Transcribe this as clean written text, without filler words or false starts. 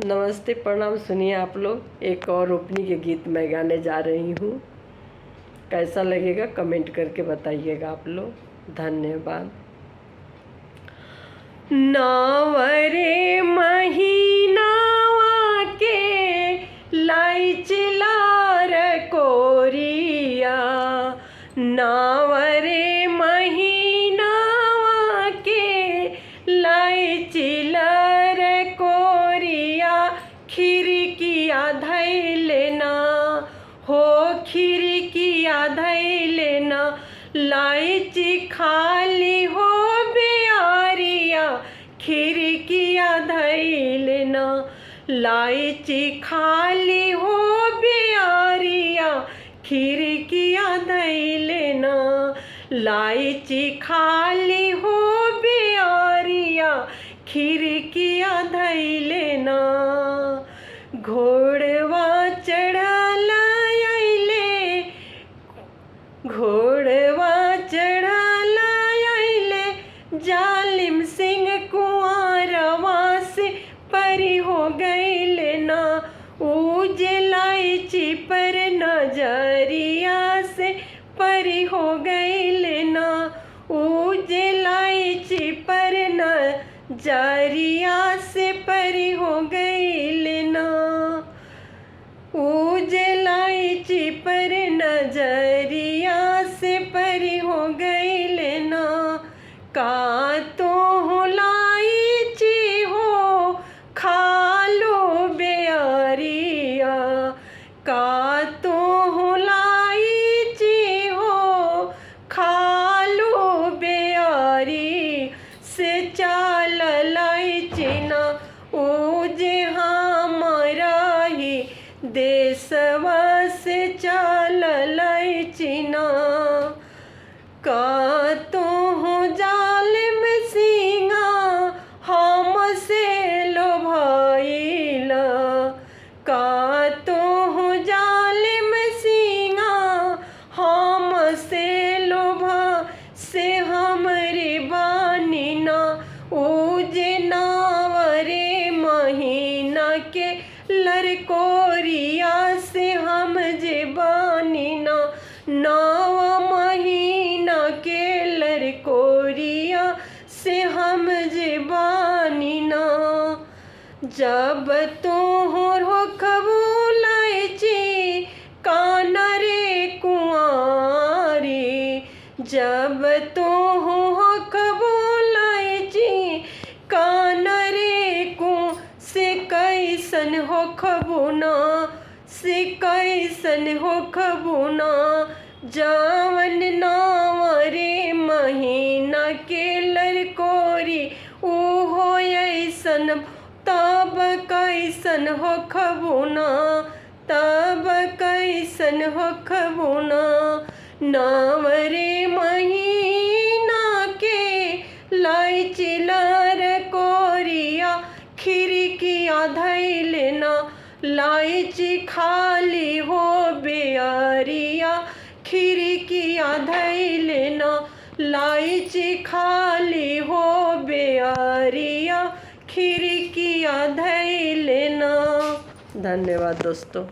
नमस्ते प्रणाम। सुनिए आप लोग, एक और रोपनी के गीत मैं गाने जा रही हूँ। कैसा लगेगा कमेंट करके बताइएगा आप लोग। धन्यवाद। नावरे महीनावा के लाई चिलार कोरिया, नावरे महीनावा के लाई चिलार कोरिया, खिड़किया धैलेना हो खिड़किया धैलेना, लाइची खाली हो बियारिया, खिड़किया धैलेना, लाइची खाली हो बियारिया, खिड़किया धैलेना, लाइची खाली हो बियारिया, खिड़किया धैलेना। घोड़वा चढ़ल अइले, घोड़वा चढ़ल अइले, जालिम सिंह कुंवरवा से परी हो गइले ना, उजलाइची पर नजरिया से परी हो गइले ना, उजलाइची पर नजरिया से परी हो गइले ना, उजलाइची पर नजरिया से परी हो गइले ना। का तो हो लाइची हो खालो बेअरिया, का तो हो लाइची हो खालो बेअरी, से चाल लाइची ना ओजे हमारा ही देशवा से चाल लाइची ना। का तो हो जालिम सिंगा हमसे लोभाइला, का तो हो जालिम सिंगा हमसे लोभा, से हमरे बानी ना ओजे नावरे महीना के लरकोरिया, से हम जे बानी ना नावा महीना के लरकोरिया, से हम जे बानी ना। जब तो हो खबू लाइची काना रे कुंवारी, जब तो हो खबू लाइची काना रे कुं, से कैसन हो खबूना, से कैसन हो खबूना, जावन नावरे महीना के लरकोरी ओहो ऐसन, तब कैसन हो खबूना, तब कैसन हो खबूना। नावरे महीना के लाइची लरकोरिया, खिड़किया धैलेना, लाइची खाली हो बेअरिया, खिड़किया धैलेना, लाइची खाली हो बेअरिया, खिड़किया धैलेना। धन्यवाद दोस्तों।